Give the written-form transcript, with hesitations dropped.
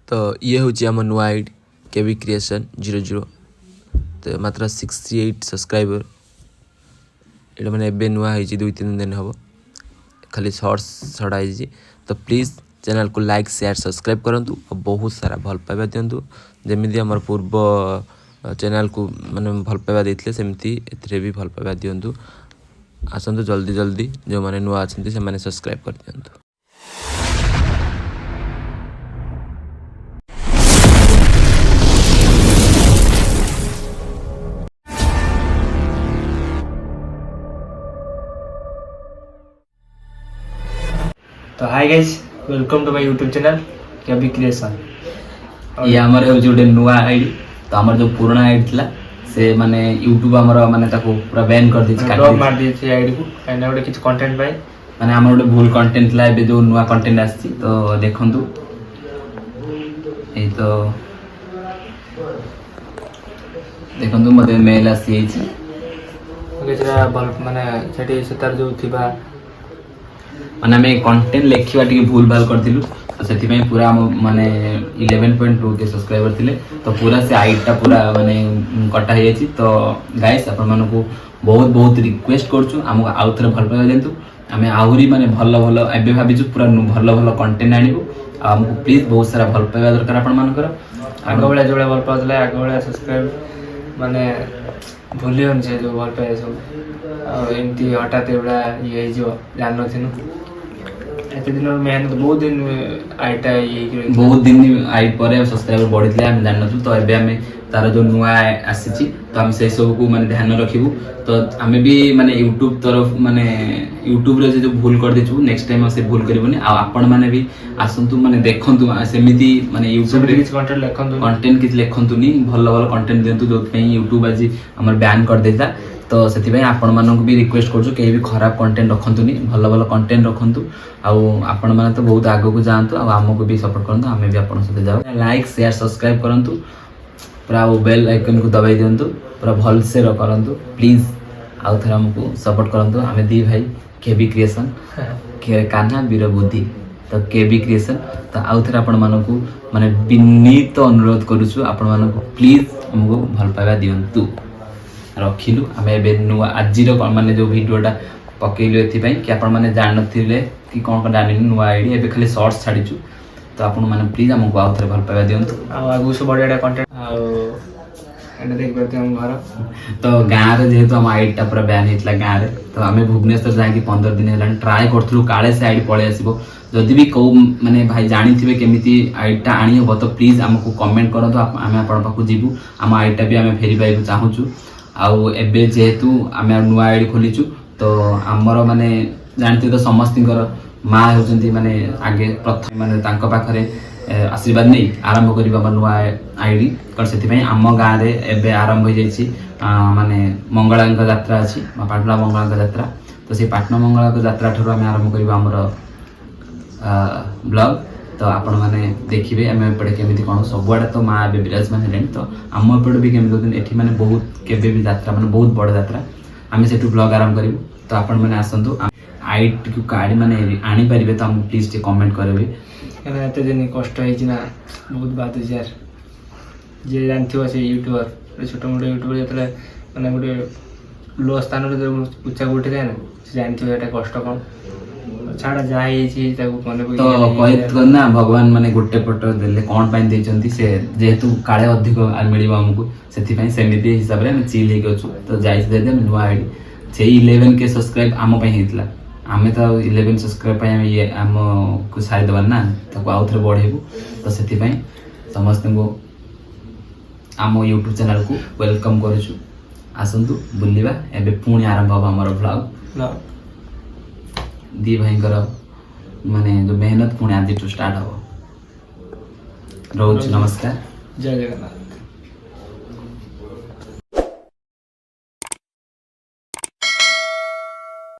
तो ये हूँ आम नुआ आईडी केबी क्रिएशन 00 तो मात्र 68 सब्सक्राइबर ये मैंने एबे नुआ है 2-3 दिन हम खाली शॉर्ट्स छड़ाई। तो प्लीज़ चैनल को लाइक शेयर सब्सक्राइब करूँ और बहुत सारा भल पाइबा दिंतु जमी आम पूर्व चैनल को मैंने भल पाइबा देते सेमती ए भी भल पाइबा दिंतु। आसतु जल्दी जल्दी जो मैंने नुआ अच्छे से मैंने सब्सक्राइब कर दिंतु। तो hi guys welcome to my YouTube channel KB creation. ये आमर हो जोटे नुआ आईडी तो आमर जो पुराना आईडी थिला से माने यूट्यूब आमर माने ताको पूरा बैन कर दी ब्लॉक मार दी थी आईडी को एंड गोटे किछ कंटेंट पाए माने आमर गोटे भूल कंटेंट थिला एबे जो नुआ कंटेंट आसी तो देखंतु ए तो देखंतु मते मेल आसी छी केजरा माने सेठी सेतार जो थिबा माने हमें कंटेंट लेखिबा टिके भूल भाल करथिलु तो सेति में पूरा माने 11.2 के सब्सक्राइबर थिले तो पूरा से आईडी पूरा माने कटा हे छी। तो गाइस आपण मानको बहुत बहुत रिक्वेस्ट करछु हमको आउथरे भल पाइ देंतु हमें आहुरी माने भल भल एबे भाबिछु पूरा भल भल कंटेंट आनिबो हमको प्लीज बहुत सारा भल पाइबा दरकार आपण मानकर आगो बेला जोड़ा भल पाउतले आगो बेला सब्सक्राइब माने भूलियन जे जो भल पाइ सब और एमती हठात एबड़ा ये जो जान नथिनु एते दिन मेहनत बहुत दिन आईटा ये बहुत दिन आई पर सब्सक्राइबर बढ़िले हम जान नथु तो एबे हमें तार जो नुआ आसी छी तो हम से सब को माने ध्यान रखिबु तो हमें भी माने YouTube तरफ माने YouTube रे जो भूल कर देछु नेक्स्ट टाइम से भूल करबोनी आ आपण माने भी आसंतु माने देखंतु सेमिति माने YouTube रे किछ कंटेंट किछ लेखंतुनी भल भल कंटेंट देंतु जो पई YouTube आज हमर बैन कर देता तो सेति भाई आपण मानक भी रिक्वेस्ट करछु के भी खराब कंटेंट रखंतुनी भल भल कंटेंट रखंतु आउ आपण माने तो बहुत आगो को जानतु आ हमको भी सपोर्ट करंतु हमें भी आपण साथे जाऊ लाइक शेयर सब्सक्राइब करंतु पूरा वो बेल आइकन को दबाई दिंतु पूरा भल से करंतु प्लीज आउ थरा हमको सपोर्ट करंतु हमें दी भाई केबी क्रिएशन के कान्हा वीर बुद्धि तो केबी क्रिएशन तो आउ थरा आपण मानकू माने विनीत अनुरोध करूछु आपण मानकू प्लीज हमको भल पाइबा दियंतु रखिलु आम ए नुआ आज माने जो वीडियोटा पकेलु एथि कि आपण माने जान नथिले कि कोन जानि नुआ आईडी एबे खाली शॉर्ट्स छाडिछु तो आपण माने प्लीज हमको आउ थरे भल पाइबा दियंतु आ आगु से बड़ेडा कंटेंट आ एने देख परते हम घर तो गाँ रे जेहेतु हम आईडी पूरा बैन हेतला गाँ रे तो आमे भुवनेश्वर जाके 15 दिन हेलान ट्राई करथलु काळे से आईडी पळे आसीबो जदि भी को माने भाई जानि थिबे केमिति आईडी आनी हो तो प्लीज हमको कमेंट करंतु आमे आपण पाखु जीवु हम आईडी भी आमे फेरी पाइबु चाहूछु आउ एबे जेहेतु आमे नुआ आईडी खोलिछु तो हमर माने जानते तो समस्तिंकर माँ होचंती माने आगे प्रथम माने तांको पाखरे आशीर्वाद नहीं आरंभ करिबा हमर नुआ आईडी कर सेति पई हम गाँ रे एबे आरंभ हो जाईछि माने मंगलांक यात्रा अछि पाटना मंगलांक यात्रा तो से पाटना मंगलांक यात्रा ठरो आमे आरंभ करिबा हमर ब्लॉग तो आपण माने देखिबे आमे पड़े केमिति कोन सबुआडे तो माँ एबे विराजमान हेलेन तो हम पड़े भी केमिति होतन एठी माने बहुत केबे भी यात्रा माने बहुत बड़ यात्रा आमे सेटु ब्लॉग आरंभ करिबु तो आपण माने आसंतु आईडी को कार्ड माने आनी परिबे तो हम प्लीज टे कमेंट करबे एना एते दिन कष्ट है ना बहुत बात है यार जे जानथियो से यूट्यूबर छोटो मोटो यूट्यूबर जतले माने गोटे लो स्थान रे उच्चा उठे जाय ना से जानथियो एटा कष्ट कोन छाड़ा जाय छी ताको कोने तो कहित ना भगवान माने गोटे पट देले कोन पाइन देचंती से जेहेतु काळे अधिक मिलिबा हमकु सेति पई सेमिति हिसाब रे हम चिल हे गछु तो जाय दे दे नुआ आईडी से 11 के सब्सक्राइब आम पई हेतला आमे तो 11 सब्सक्राइब पई हम ये आम को सारी दबन ना ताको आउथरे बढ़ेबु तो सेति पई समस्त को आम YouTube चैनल को वेलकम करछु आसंतु बुलिबा एबे पुणी आरंभ हो हमर ब्लॉग दी भाईकर माने जो मेहनत पुणी आज स्टार्ट हो रोज नमस्कार जय जगन्नाथ।